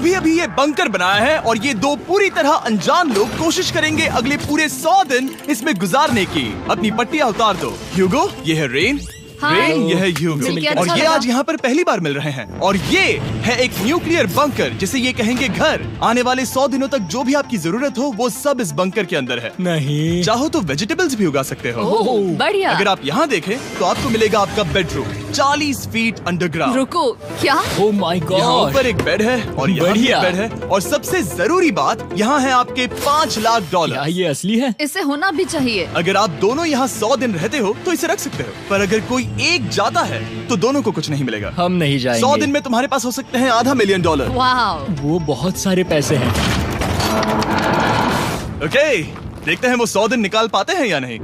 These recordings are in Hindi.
अभी अभी ये बंकर बनाया है और ये दो पूरी तरह अनजान लोग कोशिश करेंगे अगले पूरे 100 दिन इसमें गुजारने की। अपनी पट्टियां उतार दो। ह्यूगो, ये है रेन। रेन, ये है ह्यूगो। और ये आज यहाँ पर पहली बार मिल रहे हैं। और ये है एक न्यूक्लियर बंकर जिसे ये कहेंगे घर। आने वाले 100 दिनों तक जो भी आपकी जरूरत हो वो सब इस बंकर के अंदर है। नहीं, चाहो तो वेजिटेबल्स भी उगा सकते हो। बढ़िया। अगर आप यहाँ देखें तो आपको मिलेगा आपका बेडरूम 40 फीट अंडरग्राउंड। रुको, क्या? ओह माय यहाँ गॉड, ऊपर एक बेड है और यहाँ भी एक बेड है। और सबसे जरूरी बात, यहाँ है आपके $5 लाख। क्या ये असली है? इसे होना भी चाहिए। अगर आप दोनों यहाँ 100 दिन रहते हो तो इसे रख सकते हो, पर अगर कोई एक जाता है तो दोनों को कुछ नहीं मिलेगा। हम नहीं जाएंगे। 100 दिन में तुम्हारे पास हो सकते हैं $500 मिलियन। वाह, वो बहुत सारे पैसे हैं। ओके, देखते हैं वो 100 दिन निकाल पाते हैं या नहीं।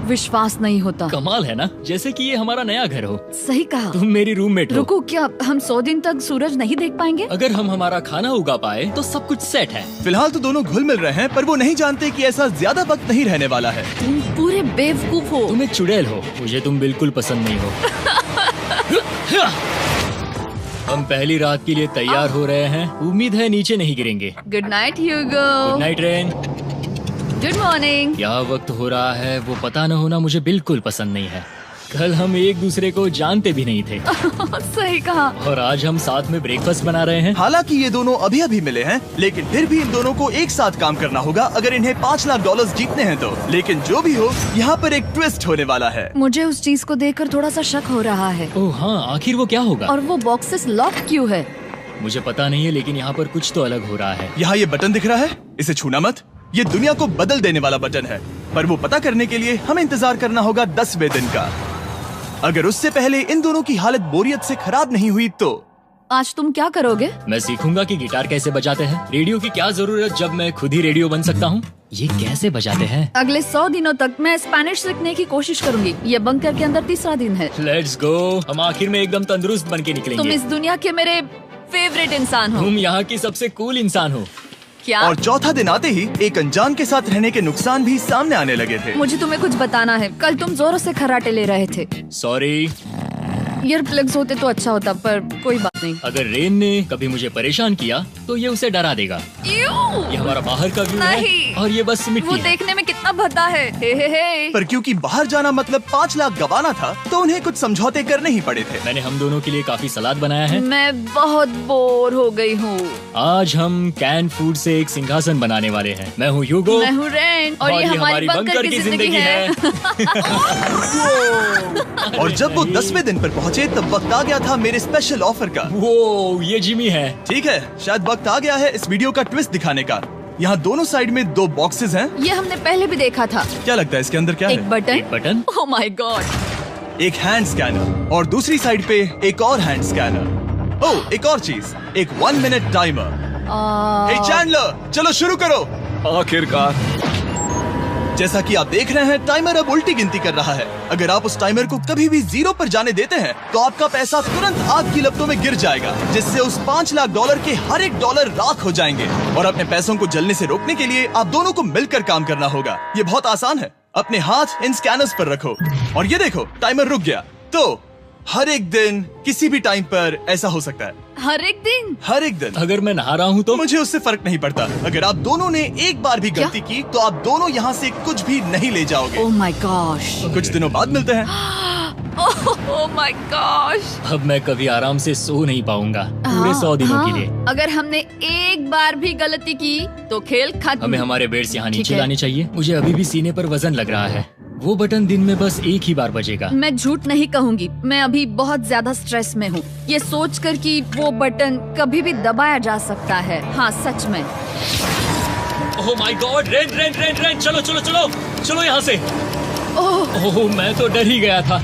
विश्वास नहीं होता। कमाल है ना, जैसे कि ये हमारा नया घर हो। सही कहा। तुम मेरी रूममेट हो। रुको, क्या हम 100 दिन तक सूरज नहीं देख पाएंगे? अगर हम हमारा खाना उगा पाए तो सब कुछ सेट है। फिलहाल तो दोनों घुल मिल रहे हैं, पर वो नहीं जानते कि ऐसा ज्यादा वक्त नहीं रहने वाला है। तुम पूरे बेवकूफ हो। तुम एक चुड़ैल हो, मुझे तुम बिल्कुल पसंद नहीं हो। हम पहली रात के लिए तैयार हो रहे हैं। उम्मीद है नीचे नहीं गिरेंगे। Good night Hugo. Good night Rain. Good morning. क्या वक्त हो रहा है वो पता न होना मुझे बिल्कुल पसंद नहीं है। कल हम एक दूसरे को जानते भी नहीं थे। सही कहा। और आज हम साथ में ब्रेकफास्ट बना रहे हैं। हालांकि ये दोनों अभी अभी मिले हैं, लेकिन फिर भी इन दोनों को एक साथ काम करना होगा अगर इन्हें $5 लाख जीतने हैं तो। लेकिन जो भी हो, यहाँ पर एक ट्विस्ट होने वाला है। मुझे उस चीज को देखकर थोड़ा सा शक हो रहा है। ओह हाँ, आखिर वो क्या होगा? और वो बॉक्सेस लॉक क्यों है? मुझे पता नहीं है, लेकिन यहाँ पर कुछ तो अलग हो रहा है। यहाँ ये बटन दिख रहा है, इसे छूना मत। ये दुनिया को बदल देने वाला बटन है, पर वो पता करने के लिए हमें इंतजार करना होगा 10वें दिन का। अगर उससे पहले इन दोनों की हालत बोरियत से खराब नहीं हुई तो आज तुम क्या करोगे? मैं सीखूंगा कि गिटार कैसे बजाते हैं। रेडियो की क्या जरूरत जब मैं खुद ही रेडियो बन सकता हूँ। ये कैसे बजाते हैं? अगले 100 दिनों तक मैं स्पेनिश सीखने की कोशिश करूंगी। ये बंकर के अंदर 3रा दिन है। Let's go. हम आखिर में एकदम तंदुरुस्त बन के निकलेंगे। तुम इस दुनिया के मेरे फेवरेट इंसान हो। तुम यहाँ की सबसे कूल इंसान हो। क्या? और चौथा दिन आते ही एक अनजान के साथ रहने के नुकसान भी सामने आने लगे थे। मुझे तुम्हें कुछ बताना है। कल तुम जोरों से खर्राटे ले रहे थे। सॉरी। ईयर प्लग्स होते तो अच्छा होता, पर कोई बात नहीं। अगर रेन ने कभी मुझे परेशान किया तो ये उसे डरा देगा। ये हमारा बाहर का व्यू है नहीं। और ये बस मिट्टी वो है। देखने में कितना भद्दा है। हे। पर क्योंकि बाहर जाना मतलब 5 लाख गंवाना था, तो उन्हें कुछ समझौते करने ही पड़े थे। मैंने हम दोनों के लिए काफी सलाद बनाया है। मैं बहुत बोर हो गई हूँ। आज हम कैन फूड से एक सिंहासन बनाने वाले हैं। मैं हूँ ह्यूगो। मैं हूँ रेन। और ये हमारी बंकर की जिंदगी है। और जब वो 10वें दिन पर पहुँचे तब वक्त आ गया था मेरे स्पेशल ऑफर का। वो ये जिमी है। ठीक है, शायद वक्त आ गया है इस वीडियो का ट्विस्ट दिखाने का। यहाँ दोनों साइड में 2 बॉक्सेस हैं। ये हमने पहले भी देखा था। क्या लगता है इसके अंदर क्या एक है? बटन। Oh my God. एक हैंड स्कैनर और दूसरी साइड पे एक और हैंड स्कैनर। ओह, एक और चीज, एक 1 मिनट टाइमर। हे चैंडलर, चलो शुरू करो। आखिरकार। जैसा कि आप देख रहे हैं, टाइमर अब उल्टी गिनती कर रहा है। अगर आप उस टाइमर को कभी भी 0 पर जाने देते हैं तो आपका पैसा तुरंत आग की लपटों में गिर जाएगा, जिससे उस $5 लाख के हर एक डॉलर राख हो जाएंगे। और अपने पैसों को जलने से रोकने के लिए आप दोनों को मिलकर काम करना होगा। ये बहुत आसान है। अपने हाथ इन स्कैनर्स पर रखो और ये देखो, टाइमर रुक गया। तो हर एक दिन किसी भी टाइम पर ऐसा हो सकता है। हर एक दिन? हर एक दिन। अगर मैं नहा रहा हूँ तो मुझे उससे फर्क नहीं पड़ता। अगर आप दोनों ने एक बार भी गलती की तो आप दोनों यहाँ से कुछ भी नहीं ले जाओगे। Oh my gosh. कुछ दिनों बाद मिलते हैं। Oh my gosh. अब मैं कभी आराम से सो नहीं पाऊंगा पूरे 100 दिनों के लिए। अगर हमने एक बार भी गलती की तो खेल खत्म। हमें हमारे बेड्स यहाँ नीचे है। लाने चाहिए। मुझे अभी भी सीने पर वजन लग रहा है। वो बटन दिन में बस एक ही बार बजेगा। मैं झूठ नहीं कहूँगी, मैं अभी बहुत ज्यादा स्ट्रेस में हूँ, ये सोचकर कि वो बटन कभी भी दबाया जा सकता है। हाँ सच में। ओह माय गॉड, रेन, चलो यहाँ से। ओह मैं तो डर ही गया था।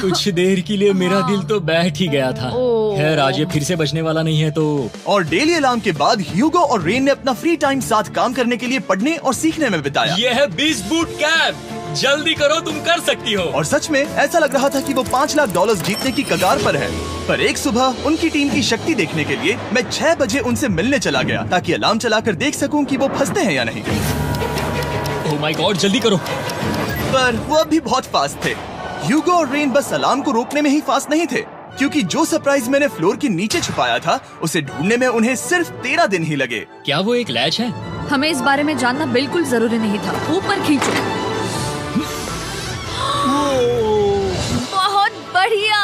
कुछ देर के लिए मेरा दिल तो बैठ ही गया था। खैर आज ये फिर से बचने वाला नहीं है तो। और डेली अलार्म के बाद ह्यूगो और रेन ने अपना फ्री टाइम साथ काम करने के लिए पढ़ने और सीखने में बिताया। ये है 20 बूट कैप। जल्दी करो, तुम कर सकती हो। और सच में ऐसा लग रहा था कि वो $5 लाख जीतने की कगार पर है। पर एक सुबह उनकी टीम की शक्ति देखने के लिए मैं 6 बजे उनसे मिलने चला गया, ताकि अलार्म चलाकर देख सकूं कि वो फंसते हैं या नहीं। ओह माय गॉड, जल्दी करो। पर वो अब भी बहुत फास्ट थे। ह्यूगो और रेन बस अलार्म को रोकने में ही फास्ट नहीं थे, क्योंकि जो सरप्राइज मैंने फ्लोर के नीचे छुपाया था उसे ढूंढने में उन्हें सिर्फ 13 दिन ही लगे। क्या वो एक लैच है? हमें इस बारे में जानना बिल्कुल जरूरी नहीं था। ऊपर खींचो। बहुत बढ़िया।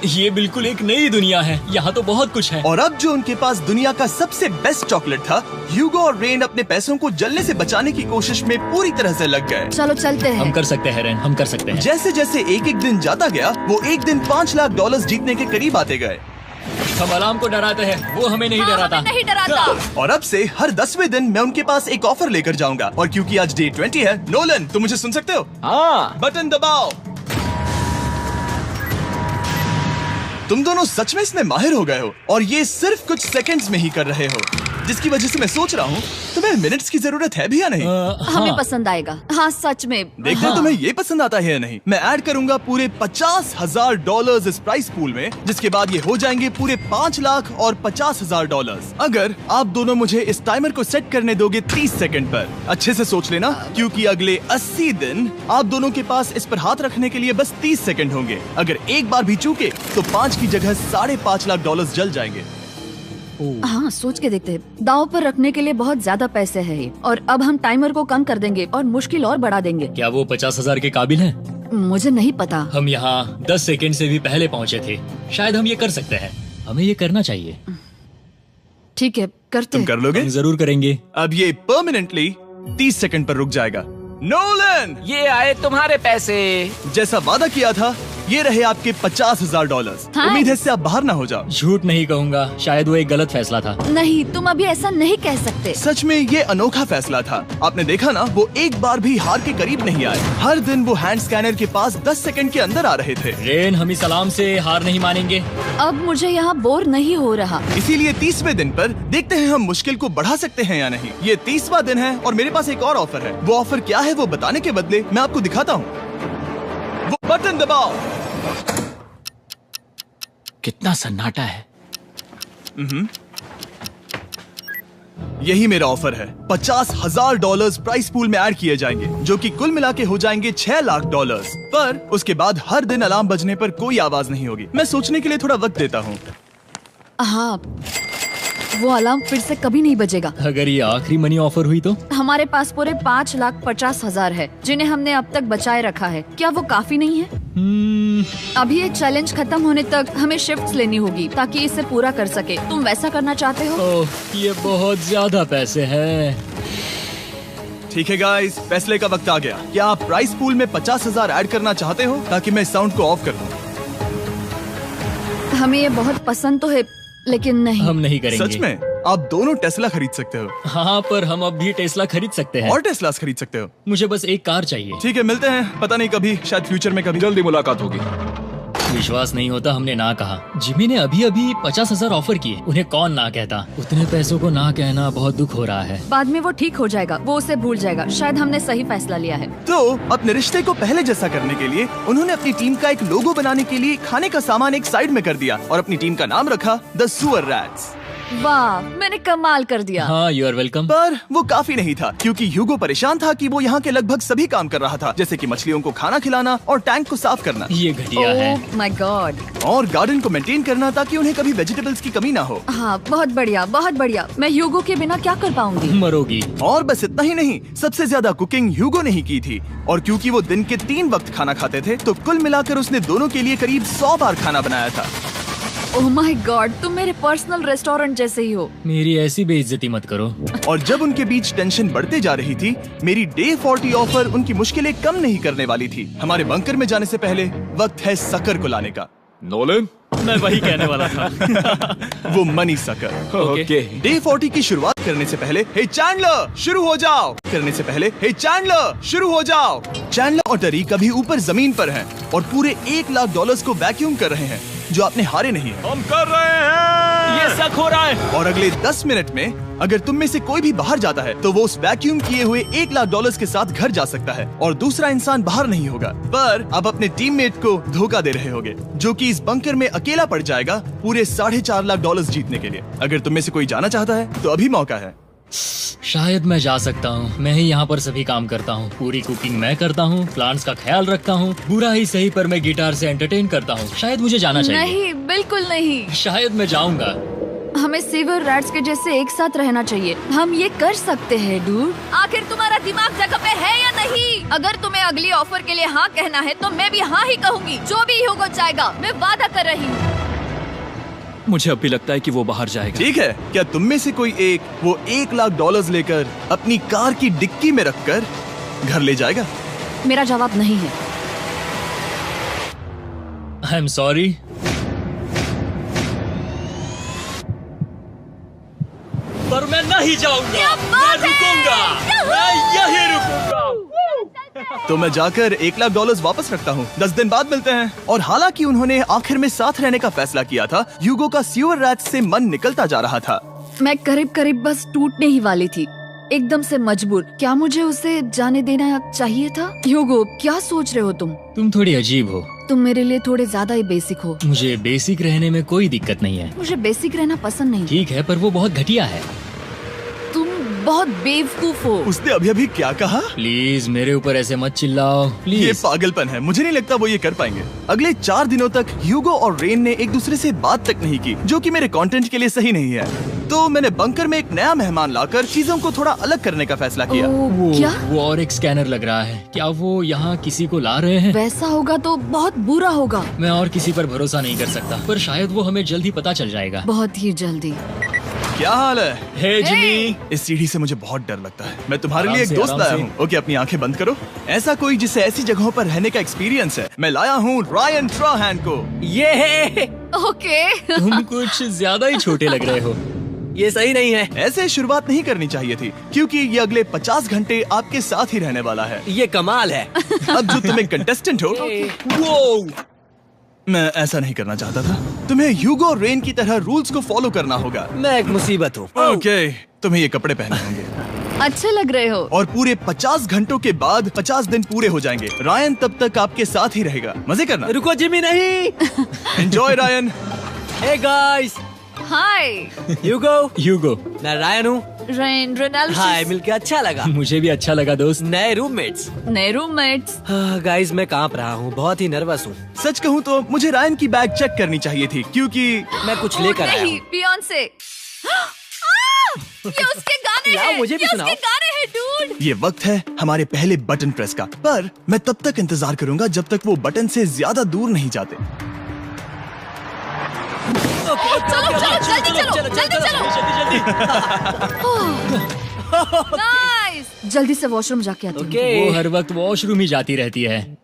ये बिल्कुल एक नई दुनिया है। यहाँ तो बहुत कुछ है। और अब जो उनके पास दुनिया का सबसे बेस्ट चॉकलेट था, ह्यूगो और रेन अपने पैसों को जलने से बचाने की कोशिश में पूरी तरह से लग गए। चलो चलते हैं। हम कर सकते हैं रेन, हम कर सकते हैं। जैसे जैसे एक एक दिन जाता गया वो एक दिन $5 लाख जीतने के करीब आते गए। हम अलार्म को डराते हैं, वो हमें नहीं डराता। हमें नहीं डराता। और अब से हर 10वें दिन मैं उनके पास एक ऑफर लेकर जाऊंगा। और क्योंकि आज डे 20 है, नोलन तुम मुझे सुन सकते हो? हाँ। बटन दबाओ। तुम दोनों सच में इसमें माहिर हो गए हो और ये सिर्फ कुछ सेकंड्स में ही कर रहे हो, जिसकी वजह से मैं सोच रहा हूँ तुम्हें मिनट्स की जरूरत है भी या नहीं। हमें पसंद आएगा। हाँ सच में। देखते हैं तुम्हें ये पसंद आता है या नहीं। मैं ऐड करूंगा पूरे $50,000 इस प्राइस पूल में, जिसके बाद ये हो जाएंगे पूरे $5 लाख और $50,000 अगर आप दोनों मुझे इस टाइमर को सेट करने दोगे 30 सेकंड पर। अच्छे से सोच लेना, क्योंकि अगले 80 दिन आप दोनों के पास इस पर हाथ रखने के लिए बस 30 सेकंड होंगे। अगर एक बार भी चूके तो 5 की जगह $5.5 लाख जल जाएंगे। हाँ सोच के देखते हैं। दांव पर रखने के लिए बहुत ज्यादा पैसे है ये। और अब हम टाइमर को कम कर देंगे और मुश्किल और बढ़ा देंगे। क्या वो 50,000 के काबिल हैं? मुझे नहीं पता। हम यहाँ 10 सेकंड से भी पहले पहुँचे थे। शायद हम ये कर सकते हैं। हमें ये करना चाहिए। ठीक है करते तुम हैं। कर लोगे? हम जरूर करेंगे। अब ये परमानेंटली 30 सेकंड पर रुक जाएगा। नोलन, ये आए तुम्हारे पैसे। जैसा वादा किया था, ये रहे आपके $50,000। हाँ। उम्मीद है इससे आप बाहर ना हो जाओ। झूठ नहीं कहूँगा, शायद वो एक गलत फैसला था। नहीं तुम अभी ऐसा नहीं कह सकते। सच में ये अनोखा फैसला था। आपने देखा ना, वो एक बार भी हार के करीब नहीं आए। हर दिन वो हैंड स्कैनर के पास 10 सेकंड के अंदर आ रहे थे। रेन, हम इस अलार्म से हार नहीं मानेंगे। अब मुझे यहाँ बोर नहीं हो रहा। इसीलिए 30वें दिन पर देखते हैं हम मुश्किल को बढ़ा सकते हैं या नहीं। ये 30वां दिन है और मेरे पास एक और ऑफर है। वो ऑफर क्या है वो बताने के बदले मैं आपको दिखाता हूँ। वो बटन दबाओ। कितना सन्नाटा है। यही मेरा ऑफर है। $50,000 प्राइस पूल में ऐड किए जाएंगे, जो कि कुल मिला के हो जाएंगे $6 लाख। पर उसके बाद हर दिन अलार्म बजने पर कोई आवाज नहीं होगी। मैं सोचने के लिए थोड़ा वक्त देता हूँ। हाँ वो अलार्म फिर से कभी नहीं बजेगा। अगर ये आखिरी मनी ऑफर हुई तो? हमारे पास पूरे $5,50,000 है, जिन्हें हमने अब तक बचाए रखा है। क्या वो काफी नहीं है? अभी ये चैलेंज खत्म होने तक हमें शिफ्ट्स लेनी होगी ताकि इसे पूरा कर सके। तुम वैसा करना चाहते हो? ओह, ये बहुत ज्यादा पैसे हैं। ठीक है गाइस, फैसले का वक्त आ गया। क्या आप प्राइस पूल में 50,000 ऐड करना चाहते हो ताकि मैं साउंड को ऑफ कर दूं? हमें ये बहुत पसंद तो है, लेकिन नहीं। हम नहीं करेंगे। सच में? आप दोनों टेस्ला खरीद सकते हो। हाँ, पर हम अब भी टेस्ला खरीद सकते हैं। और टेस्लास खरीद सकते हो। मुझे बस एक कार चाहिए। ठीक है, मिलते हैं। पता नहीं कभी, शायद फ्यूचर में कभी। जल्दी मुलाकात होगी। विश्वास नहीं होता हमने ना कहा। जिमी ने अभी अभी 50,000 ऑफर किए। उन्हें कौन ना कहता। उतने पैसों को ना कहना बहुत दुख हो रहा है। बाद में वो ठीक हो जाएगा, वो उसे भूल जाएगा। शायद हमने सही फैसला लिया है। तो अपने रिश्ते को पहले जैसा करने के लिए उन्होंने अपनी टीम का एक लोगो बनाने के लिए खाने का सामान एक साइड में कर दिया और अपनी टीम का नाम रखा द सुअर रैट्स। वाह, मैंने कमाल कर दिया। हाँ, यू आर वेलकम। पर वो काफी नहीं था, क्योंकि ह्यूगो परेशान था कि वो यहाँ के लगभग सभी काम कर रहा था, जैसे कि मछलियों को खाना खिलाना और टैंक को साफ करना। ये घटिया है। ओह माय गॉड। और गार्डन को मेंटेन करना ताकि उन्हें कभी वेजिटेबल्स की कमी ना हो। हाँ बहुत बढ़िया, बहुत बढ़िया। मैं ह्यूगो के बिना क्या कर पाऊंगी? मरोगी। और बस इतना ही नहीं, सबसे ज्यादा कुकिंग ह्यूगो ने ही की थी। और क्योंकि वो दिन के 3 वक्त खाना खाते थे, तो कुल मिलाकर उसने दोनों के लिए करीब 100 बार खाना बनाया था। ओह माय गॉड, तुम मेरे पर्सनल रेस्टोरेंट जैसे ही हो। मेरी ऐसी बेइज्जती मत करो। और जब उनके बीच टेंशन बढ़ते जा रही थी, मेरी डे 40 ऑफर उनकी मुश्किलें कम नहीं करने वाली थी। हमारे बंकर में जाने से पहले वक्त है सकर को लाने का। नोलन, मैं वही कहने वाला था। वो मनी सकर। ओके। डे 40 की शुरुआत करने से पहले हे चैंडलर शुरू हो जाओ करने से पहले हे चैंडलर शुरू हो जाओ। चैंडलर और टरी कभी ऊपर जमीन पर हैं और पूरे $1 लाख को वैक्यूम कर रहे हैं, जो आपने हारे नहीं है। हम कर रहे हैं। ये शक हो रहा है। और अगले 10 मिनट में अगर तुम में से कोई भी बाहर जाता है, तो वो उस वैक्यूम किए हुए $1 लाख के साथ घर जा सकता है और दूसरा इंसान बाहर नहीं होगा। पर अब अपने टीममेट को धोखा दे रहे होगे, जो कि इस बंकर में अकेला पड़ जाएगा पूरे $4.5 लाख जीतने के लिए। अगर तुम में से कोई जाना चाहता है तो अभी मौका है। शायद मैं जा सकता हूँ। मैं ही यहाँ पर सभी काम करता हूँ। पूरी कुकिंग मैं करता हूँ, प्लांट्स का ख्याल रखता हूँ। बुरा ही सही पर मैं गिटार से एंटरटेन करता हूँ। शायद मुझे जाना चाहिए। नहीं, बिल्कुल नहीं। शायद मैं जाऊँगा। हमें सीवर रैट्स के जैसे एक साथ रहना चाहिए। हम ये कर सकते हैं डूड। आखिर तुम्हारा दिमाग जगह पे है या नहीं? अगर तुम्हें अगली ऑफर के लिए हाँ कहना है तो मैं भी हाँ ही कहूँगी। जो भी ह्यूगो चाहेगा, मैं वादा कर रही हूँ। मुझे अब भी लगता है कि वो बाहर जाएगा। ठीक है, क्या तुम में से कोई एक वो $1,00,000 लेकर अपनी कार की डिक्की में रखकर घर ले जाएगा? मेरा जवाब नहीं है। I am sorry. पर मैं नहीं जाऊंगा। क्या मैं बात है? रुकूंगा। मैं यही रुकूंगा। तो मैं जाकर $1,00,000 वापस रखता हूँ। 10 दिन बाद मिलते हैं। और हालांकि उन्होंने आखिर में साथ रहने का फैसला किया था, ह्यूगो का सीवर रैट से मन निकलता जा रहा था। मैं करीब करीब बस टूटने ही वाली थी, एकदम से मजबूर। क्या मुझे उसे जाने देना चाहिए था? ह्यूगो, क्या सोच रहे हो तुम? तुम थोड़ी अजीब हो। तुम मेरे लिए थोड़े ज्यादा ही बेसिक हो। मुझे बेसिक रहने में कोई दिक्कत नहीं है। मुझे बेसिक रहना पसंद नहीं। ठीक है, पर वो बहुत घटिया है। तुम बहुत बेवकूफ हो। उसने अभी अभी क्या कहा? प्लीज मेरे ऊपर ऐसे मत चिल्लाओ ये प्लीज। पागलपन है। मुझे नहीं लगता वो ये कर पाएंगे। अगले 4 दिनों तक ह्यूगो और रेन ने एक दूसरे से बात तक नहीं की, जो कि मेरे कंटेंट के लिए सही नहीं है। तो मैंने बंकर में एक नया मेहमान लाकर चीजों को थोड़ा अलग करने का फैसला किया। क्या? वो और एक स्कैनर लग रहा है। क्या वो यहाँ किसी को ला रहे हैं? वैसा होगा तो बहुत बुरा होगा। मैं और किसी पर भरोसा नहीं कर सकता, पर शायद वो हमें जल्द ही पता चल जाएगा। बहुत ही जल्दी। क्या हाल है? हे जिमी। इस सीढ़ी से मुझे बहुत डर लगता है। मैं तुम्हारे आराम लिए एक से, दोस्त आराम लाया से। हूँ। ओके, अपनी आंखें बंद करो। ऐसा कोई जिसे ऐसी जगहों पर रहने का एक्सपीरियंस है। मैं लाया हूँ रायन ट्राहैन को। ये ओके। तुम कुछ ज्यादा ही छोटे लग रहे हो। ये सही नहीं है। ऐसे शुरुआत नहीं करनी चाहिए थी, क्योंकि ये अगले 50 घंटे आपके साथ ही रहने वाला है। ये कमाल है। अब जो तुम एक कंटेस्टेंट हो, वो मैं ऐसा नहीं करना चाहता था। तुम्हें ह्यूगो और रेन की तरह रूल्स को फॉलो करना होगा। मैं एक मुसीबत हूँ। ओके, तुम्हें ये कपड़े पहनने होंगे। अच्छे लग रहे हो। और पूरे 50 घंटों के बाद 50 दिन पूरे हो जाएंगे। रायन तब तक आपके साथ ही रहेगा। मजे करना। रुको जिमी, नहीं। Enjoy Ryan. हे गाइस, हाय ह्यूगो। मैं रायन हूँ। Rain Reynold. हाय, मिलके अच्छा लगा। मुझे भी अच्छा लगा दोस्त। नए रूममेट्स। नए रूममेट्स। गाइस, मैं कांप रहा हूँ, बहुत ही नर्वस हूँ। सच कहूँ तो मुझे रायन की बैग चेक करनी चाहिए थी, क्योंकि मैं कुछ लेकर आया नहीं, हूँ। बियॉन्से। ये उसके गाने लाओ, हैं। मुझे भी ये सुनाओ। उसके गाने हैं डूड। ये वक्त है हमारे पहले बटन प्रेस का। पर मैं तब तक इंतजार करूंगा जब तक वो बटन से ज्यादा दूर नहीं जाते। चलो जल्दी नाइस। जल्दी से वॉशरूम जाके आती हूँ। ओके। वो हर वक्त वॉशरूम ही जाती रहती है।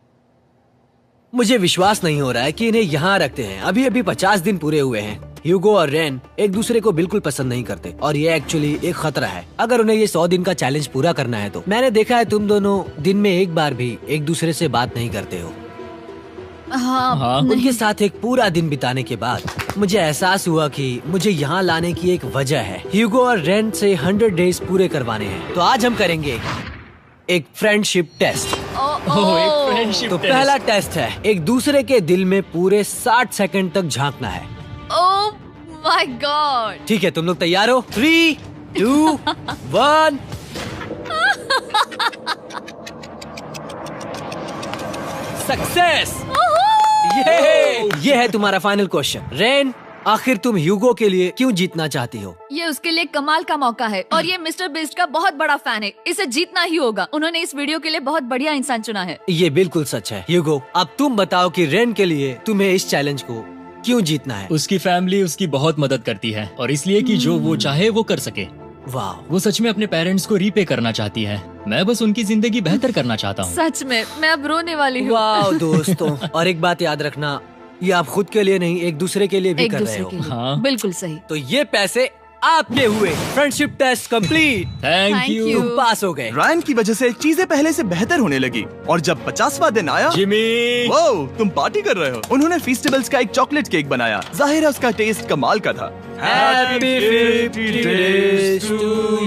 मुझे विश्वास नहीं हो रहा है कि इन्हें यहाँ रखते हैं। अभी अभी 50 दिन पूरे हुए हैं। ह्यूगो और रेन एक दूसरे को बिल्कुल पसंद नहीं करते और ये एक्चुअली एक खतरा है। अगर उन्हें ये 100 दिन का चैलेंज पूरा करना है तो। मैंने देखा है तुम दोनों दिन में एक बार भी एक दूसरे से बात नहीं करते हो। हाँ, उनके साथ एक पूरा दिन बिताने के बाद मुझे एहसास हुआ कि मुझे यहाँ लाने की एक वजह है। ह्यूगो और रेन से 100 डेज पूरे करवाने हैं। तो आज हम करेंगे एक फ्रेंडशिप टेस्ट। एक फ्रेंडशिप तो पहला टेस्ट है, एक दूसरे के दिल में पूरे 60 सेकंड तक झांकना है। ओह माय गॉड। ठीक है, तुम लोग तैयार हो? 3, 2, 1। सक्सेस। ये है तुम्हारा फाइनल क्वेश्चन। रेन, आखिर तुम ह्यूगो के लिए क्यों जीतना चाहती हो? ये उसके लिए कमाल का मौका है और ये मिस्टर बीस्ट का बहुत बड़ा फैन है। इसे जीतना ही होगा। उन्होंने इस वीडियो के लिए बहुत बढ़िया इंसान चुना है। ये बिल्कुल सच है। ह्यूगो, अब तुम बताओ कि रेन के लिए तुम्हें इस चैलेंज को क्यों जीतना है? उसकी फैमिली उसकी बहुत मदद करती है और इसलिए कि जो वो चाहे वो कर सके। वाह, वो सच में अपने पेरेंट्स को रीपे करना चाहती है। मैं बस उनकी जिंदगी बेहतर करना चाहता हूँ। सच में मैं अब रोने वाली हूँ। वाह दोस्तों, और एक बात याद रखना, ये आप खुद के लिए नहीं, एक दूसरे के लिए भी एक कर रहे दूसरे हो। के लिए। हाँ। बिल्कुल सही। तो ये पैसे आपके हुए। Friendship test complete. Thank Thank you you। तुम पास हो गए। रायन की वजह से चीजें पहले से बेहतर होने लगी। और जब 50वां दिन आया, जिमी। वो तुम पार्टी कर रहे हो। उन्होंने फीस्टेबल्स का एक चॉकलेट केक बनाया। जाहिर है उसका टेस्ट कमाल का था। Happy 50 days to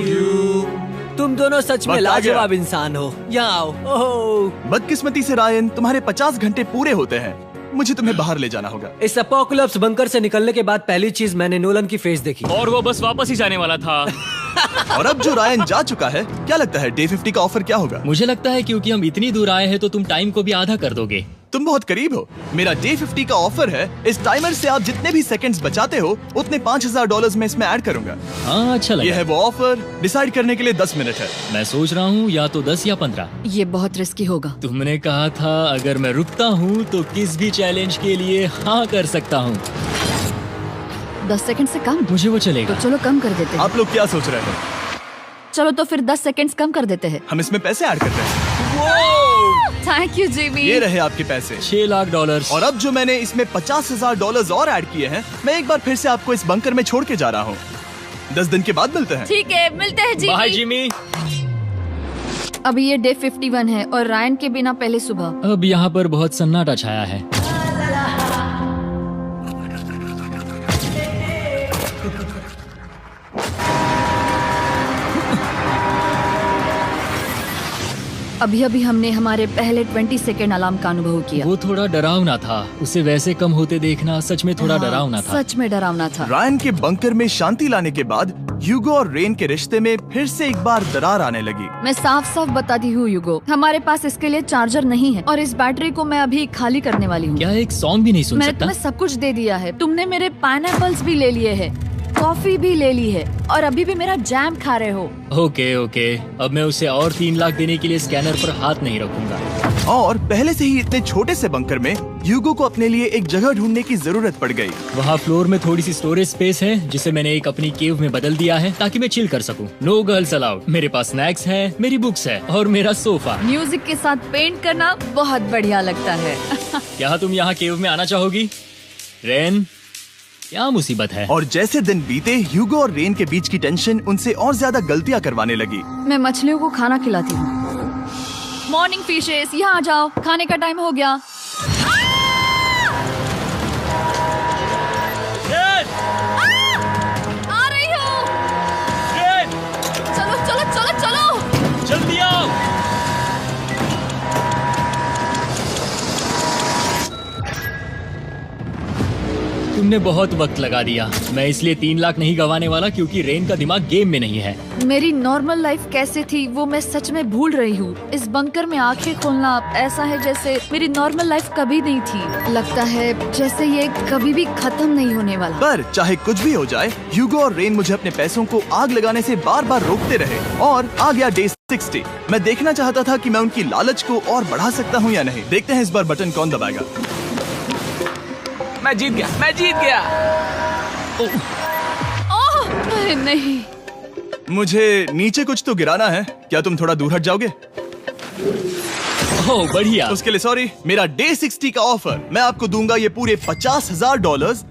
you। तुम दोनों सच में वक्त आ गया। लाजवाब इंसान हो। यहाँ आओ। ओह, बदकिस्मती से रायन, तुम्हारे 50 घंटे पूरे होते हैं। मुझे तुम्हें बाहर ले जाना होगा। इस अपोकलिप्स बंकर से निकलने के बाद पहली चीज मैंने नोलन की फेस देखी। और वो बस वापस ही जाने वाला था। और अब जो रायन जा चुका है, क्या लगता है डे 50 का ऑफर क्या होगा? मुझे लगता है क्योंकि हम इतनी दूर आए हैं तो तुम टाइम को भी आधा कर दोगे। तुम बहुत करीब हो। मेरा डे 50 का ऑफर है, इस टाइमर से आप जितने भी सेकंड्स बचाते हो उतने $5000 में इसमें ऐड करूंगा। हाँ अच्छा ये लगा। है वो ऑफर। डिसाइड करने के लिए 10 मिनट है। मैं सोच रहा हूँ या तो 10 या 15। ये बहुत रिस्की होगा। तुमने कहा था अगर मैं रुकता हूँ तो किस भी चैलेंज के लिए हाँ कर सकता हूँ। 10 सेकंड से कम? मुझे वो तो चलेगा। चलो कम कर देते हैं। आप लोग क्या सोच रहे हैं? चलो तो फिर 10 सेकंड्स कम कर देते हैं। हम इसमें पैसे ऐड करते हैं। Thank you Jimmy. ये रहे आपके पैसे। $6 लाख। और अब जो मैंने इसमें $50,000 और ऐड किए हैं, मैं एक बार फिर से आपको इस बंकर में छोड़ के जा रहा हूँ। 10 दिन के बाद मिलते हैं। ठीक है, मिलते हैं बाय जिमी। जिमी। अभी ये डे 51 है और रायन के बिना पहले सुबह। अब यहाँ पर बहुत सन्नाटा छाया है। अभी अभी हमने हमारे पहले 20 सेकेंड अलार्म का अनुभव किया। वो थोड़ा डरावना था। उसे वैसे कम होते देखना सच में थोड़ा हाँ, डरावना था। सच में डरावना था। रायन के बंकर में शांति लाने के बाद ह्यूगो और रेन के रिश्ते में फिर से एक बार दरार आने लगी। मैं साफ साफ बताती हूँ ह्यूगो, हमारे पास इसके लिए चार्जर नहीं है और इस बैटरी को मैं अभी खाली करने वाली हूँ। क्या एक सॉन्ग भी नहीं सुन मैंने सकता? तुम्हें सब कुछ दे दिया है। तुमने मेरे पाइनएप्पल्स भी ले लिए हैं, कॉफी भी ले ली है और अभी भी मेरा जैम खा रहे हो। ओके ओके, अब मैं उसे और 3 लाख देने के लिए स्कैनर पर हाथ नहीं रखूंगा। और पहले से ही इतने छोटे से बंकर में ह्यूगो को अपने लिए एक जगह ढूंढने की जरूरत पड़ गई। वहाँ फ्लोर में थोड़ी सी स्टोरेज स्पेस है जिसे मैंने एक अपनी केव में बदल दिया है ताकि मैं चिल कर सकूं। No girls allowed. मेरे पास स्नैक्स है, मेरी बुक्स है और मेरा सोफा। म्यूजिक के साथ पेंट करना बहुत बढ़िया लगता है। क्या तुम यहाँ केव में आना चाहोगी? रेन, क्या मुसीबत है? और जैसे दिन बीते, ह्यूगो और रेन के बीच की टेंशन उनसे और ज्यादा गलतियां करवाने लगी। मैं मछलियों को खाना खिलाती हूँ। मॉर्निंग फिशेस, यहाँ आ जाओ, खाने का टाइम हो गया। रेन! आ रही हूँ। रेन! चलो चलो चलो चलो। जल्दी आओ। तुमने बहुत वक्त लगा दिया। मैं इसलिए 3 लाख नहीं गंवाने वाला क्योंकि रेन का दिमाग गेम में नहीं है। मेरी नॉर्मल लाइफ कैसे थी वो मैं सच में भूल रही हूँ। इस बंकर में आंखें खोलना ऐसा है जैसे मेरी नॉर्मल लाइफ कभी नहीं थी। लगता है जैसे ये कभी भी खत्म नहीं होने वाला। पर चाहे कुछ भी हो जाए, ह्यूगो और रेन मुझे अपने पैसों को आग लगाने से बार बार रोकते रहे। और आ गया डे 60। मैं देखना चाहता था कि मैं उनकी लालच को और बढ़ा सकता हूँ या नहीं। देखते हैं इस बार बटन कौन दबाएगा। मैं जीत गया, मैं जीत गया। ओह अरे नहीं। मुझे नीचे कुछ तो गिराना है। क्या तुम थोड़ा दूर हट जाओगे? ओह बढ़िया। उसके लिए सॉरी। मेरा डे 60 का ऑफर, मैं आपको दूंगा ये पूरे $50,000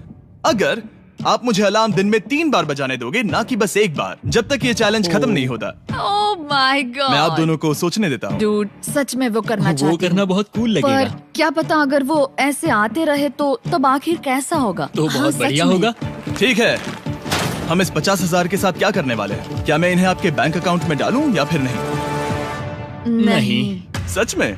अगर आप मुझे अलार्म दिन में 3 बार बजाने दोगे, ना कि बस 1 बार, जब तक ये चैलेंज खत्म नहीं होता। ओह माय गॉड। मैं आप दोनों को सोचने देता हूँ। डूड, सच में वो करना चाहती वो हूँ। करना बहुत कूल पर लगेगा। क्या पता अगर वो ऐसे आते रहे तो तब आखिर कैसा होगा? तो हाँ, बहुत सच बढ़िया में। होगा। ठीक है, हम इस 50,000 के साथ क्या करने वाले हैं? क्या मैं इन्हें आपके बैंक अकाउंट में डालूं या फिर नहीं? नहीं। सच में?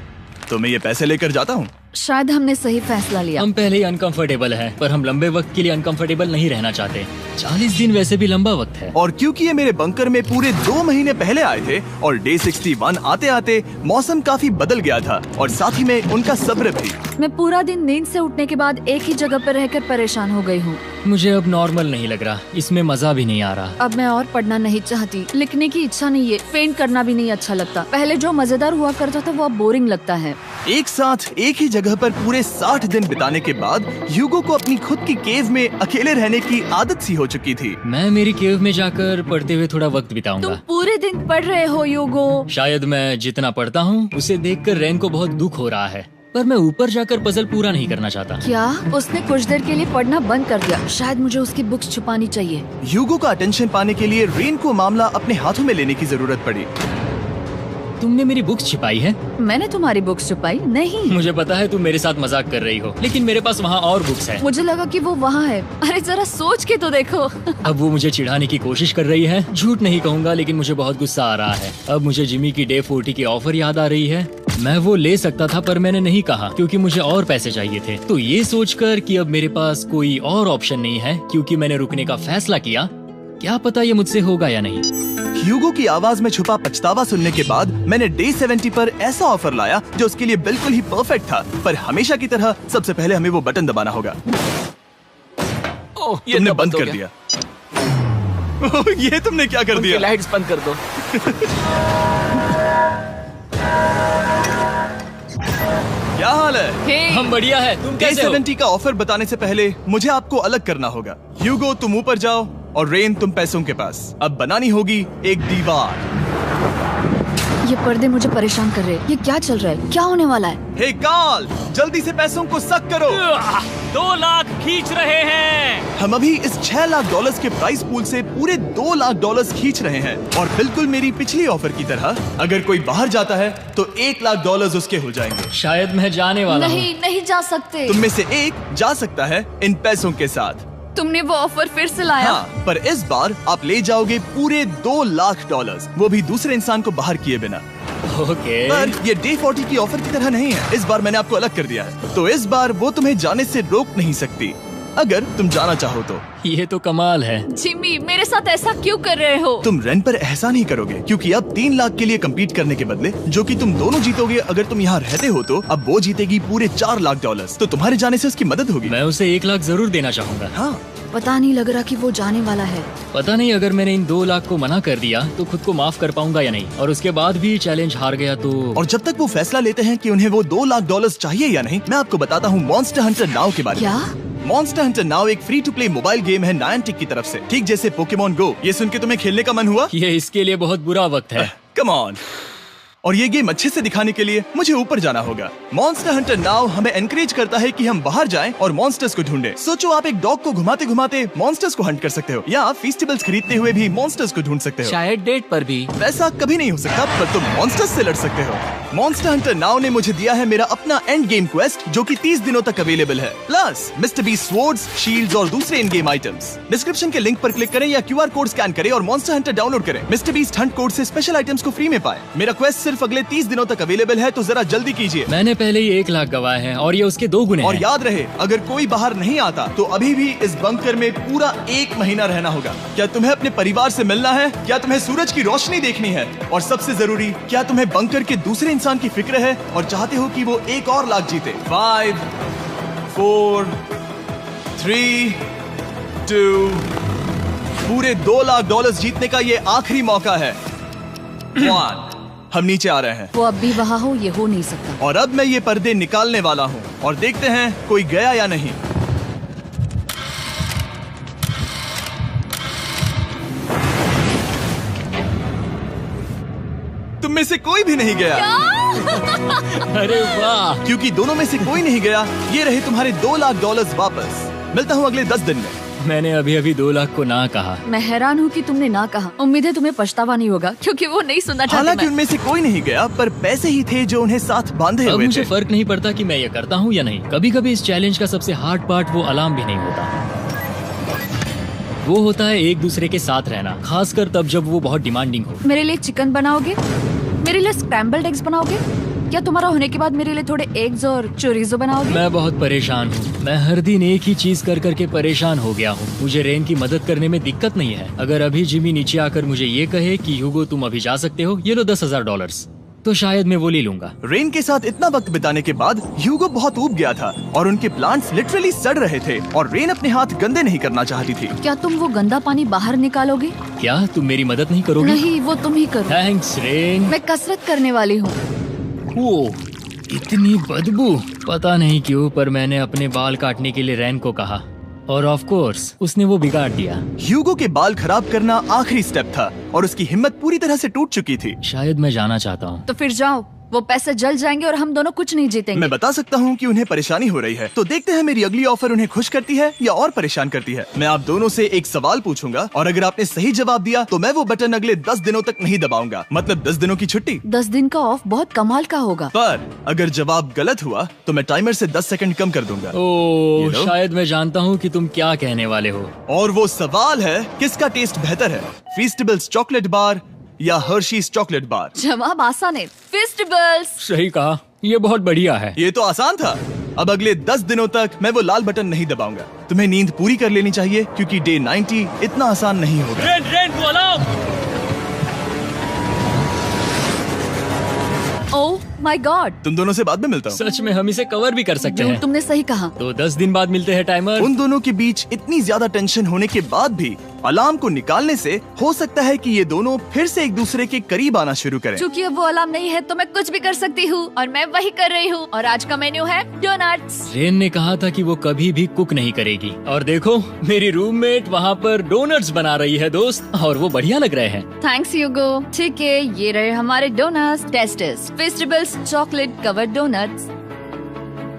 तो मैं ये पैसे लेकर जाता हूँ। शायद हमने सही फैसला लिया। हम पहले ही अनकंफर्टेबल हैं, पर हम लंबे वक्त के लिए अनकंफर्टेबल नहीं रहना चाहते। 40 दिन वैसे भी लंबा वक्त है। और क्योंकि ये मेरे बंकर में पूरे 2 महीने पहले आए थे और डे 61 आते आते मौसम काफी बदल गया था और साथ ही में उनका सब्र भी। मैं पूरा दिन नींद से उठने के बाद एक ही जगह पर रहकर परेशान हो गई हूँ। मुझे अब नॉर्मल नहीं लग रहा, इसमें मजा भी नहीं आ रहा। अब मैं और पढ़ना नहीं चाहती, लिखने की इच्छा नहीं है, पेंट करना भी नहीं अच्छा लगता। पहले जो मजेदार हुआ करता था वो अब बोरिंग लगता है। एक साथ एक ही जगह पर पूरे 60 दिन बिताने के बाद ह्यूगो को अपनी खुद की केव में अकेले रहने की आदत सी हो चुकी थी। मैं मेरी केव में जाकर पढ़ते हुए थोड़ा वक्त तुम बिताऊंगा। पूरे दिन पढ़ रहे हो ह्यूगो। शायद मैं जितना पढ़ता हूँ उसे देखकर रेन को बहुत दुख हो रहा है, पर मैं ऊपर जाकर पजल पूरा नहीं करना चाहता। क्या उसने कुछ देर के लिए पढ़ना बंद कर दिया? शायद मुझे उसकी बुक्स छुपानी चाहिए। ह्यूगो का अटेंशन पाने के लिए रेन को मामला अपने हाथों में लेने की जरूरत पड़ी। तुमने मेरी बुक्स छिपाई है? मैंने तुम्हारी बुक्स छुपाई नहीं। मुझे पता है तुम मेरे साथ मजाक कर रही हो, लेकिन मेरे पास वहाँ और बुक्स है। मुझे लगा कि वो वहाँ है। अरे जरा सोच के तो देखो। अब वो मुझे चिढ़ाने की कोशिश कर रही है। झूठ नहीं कहूँगा, लेकिन मुझे बहुत गुस्सा आ रहा है। अब मुझे जिमी की डे 40 की ऑफर याद आ रही है। मैं वो ले सकता था पर मैंने नहीं कहा क्योंकि मुझे और पैसे चाहिए थे। तो ये सोचकर कि अब मेरे पास कोई और ऑप्शन नहीं है क्योंकि मैंने रुकने का फैसला किया, क्या पता ये मुझसे होगा या नहीं। ह्यूगो की आवाज में छुपा पछतावा सुनने के बाद मैंने डे 70 पर ऐसा ऑफर लाया जो उसके लिए बिल्कुल ही परफेक्ट था। पर हमेशा की तरह सबसे पहले हमें वो बटन दबाना होगा। ओह, ये तुमने तो बंद हो कर गया। दिया। ओह, ये तुमने क्या कर उनकी दिया? लाइट्स बंद कर दो। क्या हाल है? हे, हम बढ़िया है, तुम डे कैसे हो? 70 का ऑफर बताने से पहले मुझे आपको अलग करना होगा। ह्यूगो तुम ऊपर जाओ और रेन तुम पैसों के पास। अब बनानी होगी एक दीवार। ये पर्दे मुझे परेशान कर रहे हैं। ये क्या चल रहा है? क्या होने वाला है? हे कार्ल, जल्दी से पैसों को सक करो। 2 लाख खींच रहे हैं। हम अभी इस $6 लाख के प्राइस पूल से पूरे $2 लाख खींच रहे हैं और बिल्कुल मेरी पिछली ऑफर की तरह अगर कोई बाहर जाता है तो $1 लाख उसके हो जाएंगे। शायद मैं जाने वाला हूँ। नहीं, नहीं जा सकते। तुम में से एक जा सकता है इन पैसों के साथ। तुमने वो ऑफर फिर से लाया? हाँ, पर इस बार आप ले जाओगे पूरे $2 लाख, वो भी दूसरे इंसान को बाहर किए बिना। ओके। पर ये डे 40 की ऑफर की तरह नहीं है। इस बार मैंने आपको अलग कर दिया है, तो इस बार वो तुम्हें जाने से रोक नहीं सकती अगर तुम जाना चाहो तो। ये तो कमाल है। जिमी, मेरे साथ ऐसा क्यों कर रहे हो? तुम रेंट पर एहसान ही करोगे क्योंकि अब 3 लाख के लिए कम्पीट करने के बदले जो कि तुम दोनों जीतोगे अगर तुम यहाँ रहते हो, तो अब वो जीतेगी पूरे $4 लाख। तो तुम्हारे जाने से उसकी मदद होगी। मैं उसे 1 लाख जरूर देना चाहूंगा। हाँ, पता नहीं लग रहा कि वो जाने वाला है। पता नहीं अगर मैंने इन 2 लाख को मना कर दिया तो खुद को माफ कर पाऊंगा या नहीं, और उसके बाद भी चैलेंज हार गया तो। और जब तक वो फैसला लेते हैं कि उन्हें वो $2 लाख चाहिए या नहीं, मैं आपको बताता हूँ मॉन्स्टर हंटर नाउ के बारे में। क्या? मॉन्स्टर हंटर नाउ एक free to play mobile game है नायंटिक की तरफ से, ठीक जैसे पोकेमॉन गो। ये सुन के तुम्हें खेलने का मन हुआ? ये इसके लिए बहुत बुरा वक्त है। Come on. और ये गेम अच्छे से दिखाने के लिए मुझे ऊपर जाना होगा। मॉन्स्टर हंटर नाउ हमें एनकरेज करता है कि हम बाहर जाएं और मॉन्स्टर्स को ढूंढें। सोचो, आप एक डॉग को घुमाते घुमाते मॉन्स्टर्स को हंट कर सकते हो, या आप फेस्टिवल्स खरीदते हुए भी मॉन्स्टर्स को ढूंढ सकते हो। शायद डेट पर भी। वैसा कभी नहीं हो सकता, पर तुम मॉन्स्टर्स से लड़ सकते हो। मॉन्स्टर हंटर नाउ ने मुझे दिया है मेरा अपना एंड गेम क्वेस्ट जो कि 30 दिनों तक अवेलेबल है, plus mister B swords, shields और दूसरे इन गेम आइटम्स। डिस्क्रिप्शन के लिंक पर क्लिक करें या QR कोड स्कैन करें और मॉन्स्टर हंटर डाउनलोड करें। मिस्टर बीस्ट हंट कोड से स्पेशल आइटम्स को फ्री में पाएं। मेरा क्वेस्ट सिर्फ अगले 30 दिनों तक अवेलेबल है, तो जरा जल्दी कीजिए। मैंने पहले ही 1 लाख गवाए हैं और ये उसके 2 गुने और हैं। याद रहे, अगर कोई बाहर नहीं आता तो अभी भी इस बंकर में पूरा 1 महीना रहना होगा। क्या तुम्हें अपने परिवार से मिलना है? क्या तुम्हें सूरज की रोशनी देखनी है? और सबसे जरूरी, क्या तुम्हें बंकर के दूसरे इंसान की फिक्र है और चाहते हो कि वो 1 और लाख जीते? 5, 4, 3, 2, पूरे $2 लाख जीतने का ये आखिरी मौका है। 1, हम नीचे आ रहे हैं वो अब भी वहाँ हो, ये हो नहीं सकता। और अब मैं ये पर्दे निकालने वाला हूँ और देखते हैं कोई गया या नहीं। तुम में से कोई भी नहीं गया। अरे वाह। क्योंकि दोनों में से कोई नहीं गया, ये रहे तुम्हारे $2 लाख वापस। मिलता हूँ अगले 10 दिन में। मैंने अभी अभी 2 लाख को ना कहा। मैं हैरान हूँ कि तुमने ना कहा। उम्मीद है तुम्हें पछतावा नहीं होगा क्योंकि वो नहीं सुनना चाहते। हालांकि उनमें से कोई नहीं गया, पर पैसे ही थे जो उन्हें साथ बांधे अब हुए मुझे थे। फर्क नहीं पड़ता कि मैं ये करता हूँ या नहीं। कभी कभी इस चैलेंज का सबसे हार्ड पार्ट वो अलार्म भी नहीं होता, वो होता है एक दूसरे के साथ रहना, खासकर तब जब वो बहुत डिमांडिंग हो। मेरे लिए चिकन बनाओगे? मेरे लिए स्क्रैम्बल्ड एग्स बनाओगे? क्या तुम्हारा होने के बाद मेरे लिए थोड़े एग्स और चोरिजो बनाओगे? मैं बहुत परेशान हूँ। मैं हर दिन एक ही चीज कर करके परेशान हो गया हूँ। मुझे रेन की मदद करने में दिक्कत नहीं है। अगर अभी जिमी नीचे आकर मुझे ये कहे कि ह्यूगो तुम अभी जा सकते हो, ये लो $10,000, तो शायद मैं वो ले लूंगा। रेन के साथ इतना वक्त बिताने के बाद ह्यूगो बहुत ऊब गया था और उनके प्लांट्स लिटरली सड़ रहे थे और रेन अपने हाथ गंदे नहीं करना चाहती थी। क्या तुम वो गंदा पानी बाहर निकालोगे? क्या तुम मेरी मदद नहीं करोगी? नहीं, वो तुम ही करो। Thanks rain. मैं कसरत करने वाली हूँ। ओ, इतनी बदबू। पता नहीं क्यों, पर मैंने अपने बाल काटने के लिए रेन को कहा और ऑफ कोर्स उसने वो बिगाड़ दिया। ह्यूगो के बाल खराब करना आखिरी स्टेप था और उसकी हिम्मत पूरी तरह से टूट चुकी थी। शायद मैं जाना चाहता हूँ। तो फिर जाओ, वो पैसे जल जाएंगे और हम दोनों कुछ नहीं जीतेंगे। मैं बता सकता हूँ कि उन्हें परेशानी हो रही है, तो देखते हैं मेरी अगली ऑफर उन्हें खुश करती है या और परेशान करती है। मैं आप दोनों से एक सवाल पूछूंगा और अगर आपने सही जवाब दिया तो मैं वो बटन अगले 10 दिनों तक नहीं दबाऊंगा, मतलब 10 दिनों की छुट्टी। 10 दिन का ऑफ बहुत कमाल का होगा। पर अगर जवाब गलत हुआ तो मैं टाइमर से 10 सेकंड कम कर दूंगा। ओ, You know? शायद मैं जानता हूँ कि तुम क्या कहने वाले हो। और वो सवाल है, किसका टेस्ट बेहतर है, फेस्टिवल्स चॉकलेट बार या हर्शीज चॉकलेट बार? जवाब आसान है, फेस्टिवल्स। सही कहा, ये बहुत बढ़िया है। ये तो आसान था। अब अगले 10 दिनों तक मैं वो लाल बटन नहीं दबाऊंगा। तुम्हें नींद पूरी कर लेनी चाहिए क्योंकि डे 90 इतना आसान नहीं होगा। रेन, रेन को अलार्म। ओह माय गॉड, तुम दोनों से बाद में मिलता हूँ। सच में हम इसे कवर भी कर सकते हैं। तुमने सही कहा। तो 10 दिन बाद मिलते हैं टाइमर। उन दोनों के बीच इतनी ज्यादा टेंशन होने के बाद भी अलार्म को निकालने से हो सकता है कि ये दोनों फिर से एक दूसरे के करीब आना शुरू करें। क्योंकि अब वो अलार्म नहीं है तो मैं कुछ भी कर सकती हूँ और मैं वही कर रही हूँ। और आज का मेन्यू है डोनट्स। रेन ने कहा था कि वो कभी भी कुक नहीं करेगी और देखो मेरी रूममेट वहाँ पर डोनट्स बना रही है दोस्त, और वो बढ़िया लग रहे हैं। Thanks Hugo. ठीक है, ये रहे हमारे donuts. Tasters festivals chocolate covered donuts.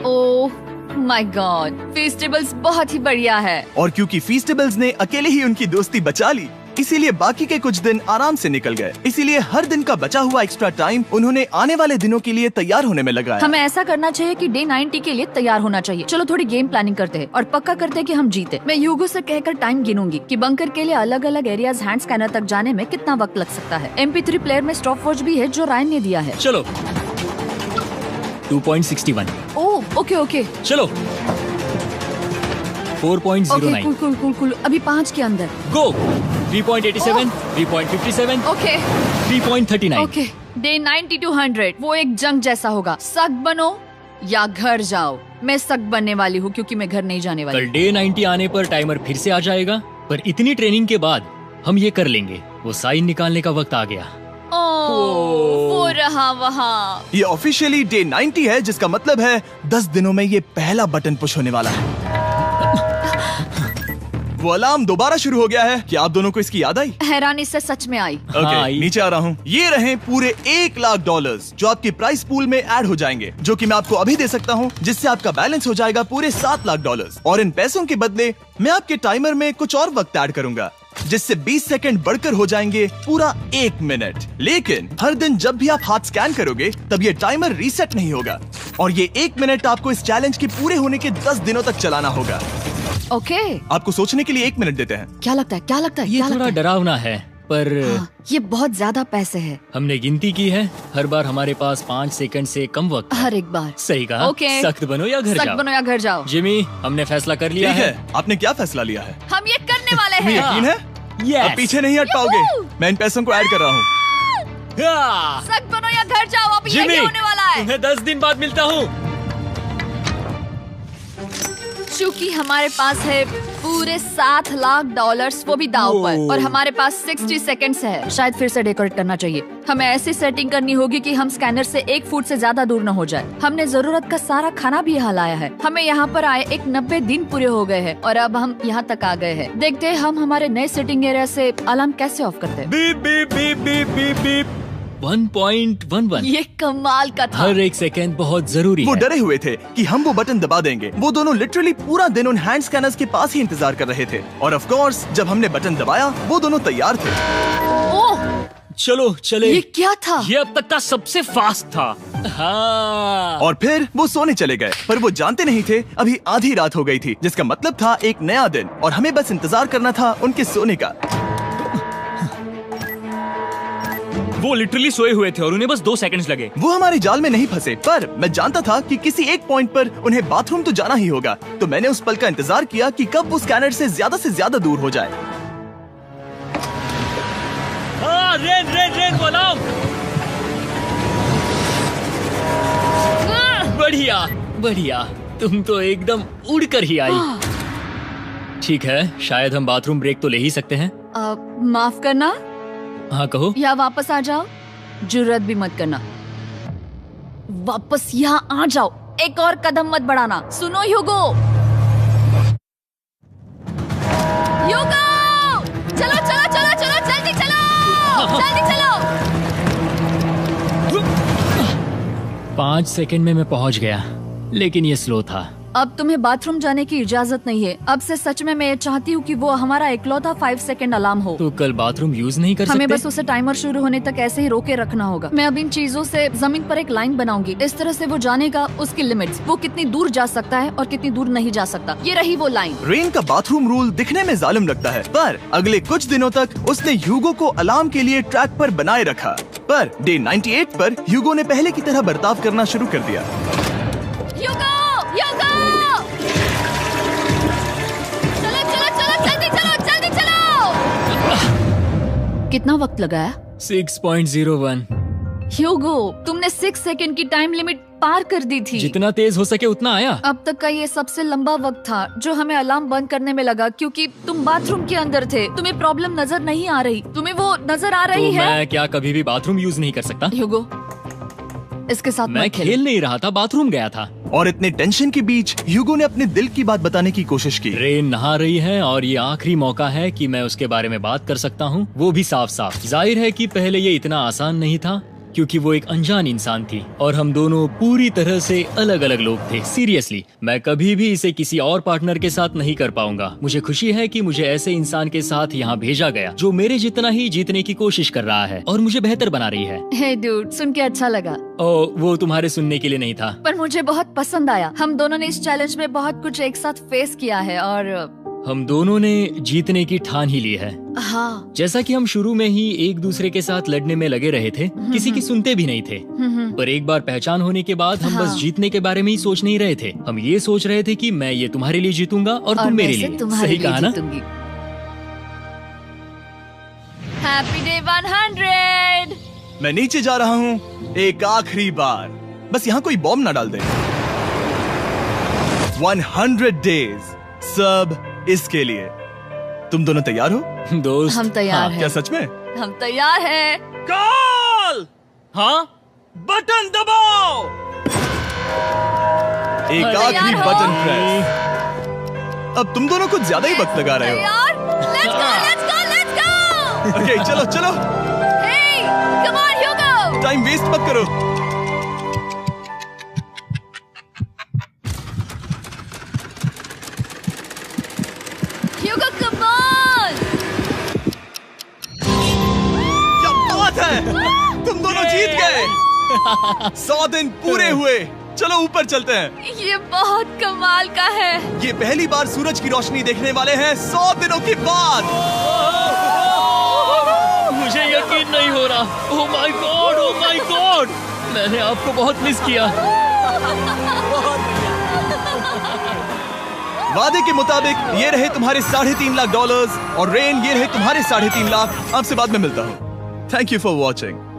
Oh my god, festivals बहुत ही बढ़िया है। और क्योंकि फीस्टेबल्स ने अकेले ही उनकी दोस्ती बचा ली, इसीलिए बाकी के कुछ दिन आराम से निकल गए। इसीलिए हर दिन का बचा हुआ एक्स्ट्रा टाइम उन्होंने आने वाले दिनों के लिए तैयार होने में लगाया। हमें ऐसा करना चाहिए कि डे 90 के लिए तैयार होना चाहिए। चलो थोड़ी गेम प्लानिंग करते हैं और पक्का करते हैं कि हम जीते। मैं ह्यूगो से कहकर टाइम गिनूंगी कि बंकर के लिए अलग अलग एरियाज हैंड स्कैनर तक जाने में कितना वक्त लग सकता है। MP3 प्लेयर में स्टॉप वॉच भी है जो रायन ने दिया है। चलो 2.61। Oh okay okay. चलो 4.09। Okay cool cool cool cool. अभी 5 के अंदर। गो 3.87, 3.57, ओके 3.39। ओके। डे 90 to 100 वो एक जंग जैसा होगा। सख्त बनो या घर जाओ। मैं सख्त बनने वाली हूँ क्योंकि मैं घर नहीं जाने वाली। कल डे 90 आने पर टाइमर फिर से आ जाएगा, पर इतनी ट्रेनिंग के बाद हम ये कर लेंगे। वो साइन निकालने का वक्त आ गया। वो रहा वहाँ। ये ऑफिशियली डे 90 है, जिसका मतलब है 10 दिनों में ये पहला बटन पुश होने वाला है। वो अलार्म दोबारा शुरू हो गया है। क्या आप दोनों को इसकी याद आई? हैरानी से सच में आई। ओके, नीचे आ रहा हूँ। ये रहे पूरे $1,00,000 जो आपके प्राइस पूल में ऐड हो जाएंगे, जो कि मैं आपको अभी दे सकता हूँ, जिससे आपका बैलेंस हो जाएगा पूरे $7,00,000। और इन पैसों के बदले मैं आपके टाइमर में कुछ और वक्त ऐड करूंगा, जिससे 20 सेकंड बढ़कर हो जाएंगे पूरा 1 मिनट। लेकिन हर दिन जब भी आप हाथ स्कैन करोगे तब ये टाइमर रीसेट नहीं होगा, और ये 1 मिनट आपको इस चैलेंज के पूरे होने के 10 दिनों तक चलाना होगा। ओके। आपको सोचने के लिए 1 मिनट देते हैं। क्या लगता है? क्या लगता है? ये क्या थोड़ा लगता है? डरावना है, पर हाँ, ये बहुत ज्यादा पैसे है। हमने गिनती की है, हर बार हमारे पास 5 सेकंड से कम वक्त है। हर एक बार। सही कहा। ओके। सख्त बनो या घर सख्त जाओ। बनो या घर जाओ। जिमी, हमने फैसला कर लिया ठीक है। है, आपने क्या फैसला लिया है? हम ये करने वाले तुम्हें हैं। यकीन है? Yes. अब पीछे नहीं हट पाओगे। यूहू! मैं इन पैसों को ऐड कर रहा हूँ। हाँ। सख्त बनो या घर जाओ। अब जिमी, यही होने वाला है। तुम्हें 10 दिन बाद मिलता हूँ। चूंकि हमारे पास है पूरे $7,00,000 वो भी दाव पर, और हमारे पास 60 सेकंड्स है। शायद फिर से डेकोरेट करना चाहिए। हमें ऐसी सेटिंग करनी होगी कि हम स्कैनर से 1 फुट से ज्यादा दूर न हो जाए। हमने जरूरत का सारा खाना भी यहाँ लाया है। हमें यहाँ पर आए 90 दिन पूरे हो गए हैं और अब हम यहाँ तक आ गए हैं। देखते हैं हम हमारे नए सेटिंग एरिया से अलार्म कैसे ऑफ करते हैं। Beep beep beep beep beep beep. 1.11। ये कमाल का था। हर एक सेकंड बहुत जरूरी वो है। डरे हुए थे कि हम वो बटन दबा देंगे। वो दोनों लिटरली पूरा दिन उन हैंड स्कैनर्स के पास ही इंतजार कर रहे थे, और ऑफ कोर्स जब हमने बटन दबाया वो दोनों तैयार थे। ओह, चलो चले। ये क्या था? ये अब तक का सबसे फास्ट था। हाँ। और फिर वो सोने चले गए, पर वो जानते नहीं थे अभी आधी रात हो गई थी, जिसका मतलब था एक नया दिन, और हमें बस इंतजार करना था उनके सोने का। वो लिटरली सोए हुए थे और उन्हें बस 2 सेकंड्स लगे। वो हमारे जाल में नहीं फंसे, पर मैं जानता था कि किसी एक पॉइंट पर उन्हें बाथरूम तो जाना ही होगा, तो मैंने उस पल का इंतजार किया कि कब वो स्कैनर से ज्यादा दूर हो जाए। हाँ, रेन रेन रेन बोलाओ। बढ़िया बढ़िया, तुम तो एकदम उड़कर ही आई। ठीक है, शायद हम बाथरूम ब्रेक तो ले ही सकते हैं। माफ करना हाँ कहो। या वापस आ जाओ। जुर्रत भी मत करना। वापस यहाँ आ जाओ। एक और कदम मत बढ़ाना। सुनो ह्यूगो। ह्यूगो, चलो चलो चलो चलो, जल्दी चलो जल्दी चलो। 5 सेकंड में मैं पहुंच गया, लेकिन ये स्लो था। अब तुम्हें बाथरूम जाने की इजाजत नहीं है। अब से सच में मैं चाहती हूँ कि वो हमारा इकलौता 5 सेकंड अलार्म हो। तो कल बाथरूम यूज नहीं कर हमें सकते? बस उसे टाइमर शुरू होने तक ऐसे ही रोके रखना होगा। मैं अब इन चीजों से जमीन पर एक लाइन बनाऊंगी। इस तरह से वो जानेगा उसकी लिमिट्स, वो कितनी दूर जा सकता है और कितनी दूर नहीं जा सकता। ये रही वो लाइन। रेन का बाथरूम रूल दिखने में जालिम लगता है, पर अगले कुछ दिनों तक उसने ह्यूगो को अलार्म के लिए ट्रैक पर बनाए रखा। पर डे 98 पर ह्यूगो ने पहले की तरह बर्ताव करना शुरू कर दिया। ह्यूगो, ह्यूगो! चलो चलो चलो, जल्दी चलो जल्दी चलो। कितना वक्त लगाया? 6.01। ह्यूगो, तुमने 6 सेकंड की टाइम लिमिट पार कर दी थी। जितना तेज हो सके उतना आया। अब तक का ये सबसे लंबा वक्त था जो हमें अलार्म बंद करने में लगा, क्योंकि तुम बाथरूम के अंदर थे। तुम्हें प्रॉब्लम नजर नहीं आ रही, तुम्हें वो नजर आ रही तो है? मैं क्या कभी भी बाथरूम यूज नहीं कर सकता? ह्यूगो, इसके साथ मैं मत खेलो। खेल नहीं रहा था, बाथरूम गया था। और इतने टेंशन के बीच ह्यूगो ने अपने दिल की बात बताने की कोशिश की। रेन नहा रही है और ये आखिरी मौका है कि मैं उसके बारे में बात कर सकता हूँ, वो भी साफ साफ। जाहिर है कि पहले ये इतना आसान नहीं था, क्योंकि वो एक अनजान इंसान थी और हम दोनों पूरी तरह से अलग अलग लोग थे। सीरियसली, मैं कभी भी इसे किसी और पार्टनर के साथ नहीं कर पाऊंगा। मुझे खुशी है कि मुझे ऐसे इंसान के साथ यहाँ भेजा गया जो मेरे जितना ही जीतने की कोशिश कर रहा है और मुझे बेहतर बना रही है। हे डूड, सुन के अच्छा लगा। ओ, वो तुम्हारे सुनने के लिए नहीं था। पर मुझे बहुत पसंद आया। हम दोनों ने इस चैलेंज में बहुत कुछ एक साथ फेस किया है और हम दोनों ने जीतने की ठान ही ली है। हाँ। जैसा कि हम शुरू में ही एक दूसरे के साथ लड़ने में लगे रहे थे, किसी की सुनते भी नहीं थे। पर एक बार पहचान होने के बाद हम बस जीतने के बारे में ही सोच नहीं रहे थे। हम ये सोच रहे थे कि मैं ये तुम्हारे लिए जीतूंगा और तुम मेरे लिए। सही कहा ना? Happy day 100। मैं नीचे जा रहा हूँ एक आखिरी बार, बस यहाँ कोई बॉम्ब ना डाल दे। 100 डेज, सब इसके लिए। तुम दोनों तैयार हो? दोस्त, हम तैयार हाँ, हैं। क्या सच में? हम तैयार हैं। कॉल! हाँ, बटन दबाओ। एक आखिरी तैयार हो? Button press. अब तुम दोनों कुछ ज्यादा ही वक्त लगा रहे हो। तैयार? Let's go, let's go, let's go! Okay, चलो चलो, Hey, come on, Hugo! Time waste मत करो। Hugo, come on! क्या बात है, तुम दोनों जीत गए। 100 दिन पूरे हुए। चलो ऊपर चलते हैं। ये बहुत कमाल का है। ये पहली बार सूरज की रोशनी देखने वाले हैं 100 दिनों के बाद। मुझे यकीन नहीं हो रहा। ओह my God, oh my God, मैंने आपको बहुत मिस किया। वादे के मुताबिक ये रहे तुम्हारे $3.5 लाख और रेन ये रहे तुम्हारे 3.5 लाख। आपसे बाद में मिलता हूँ। Thank you for watching.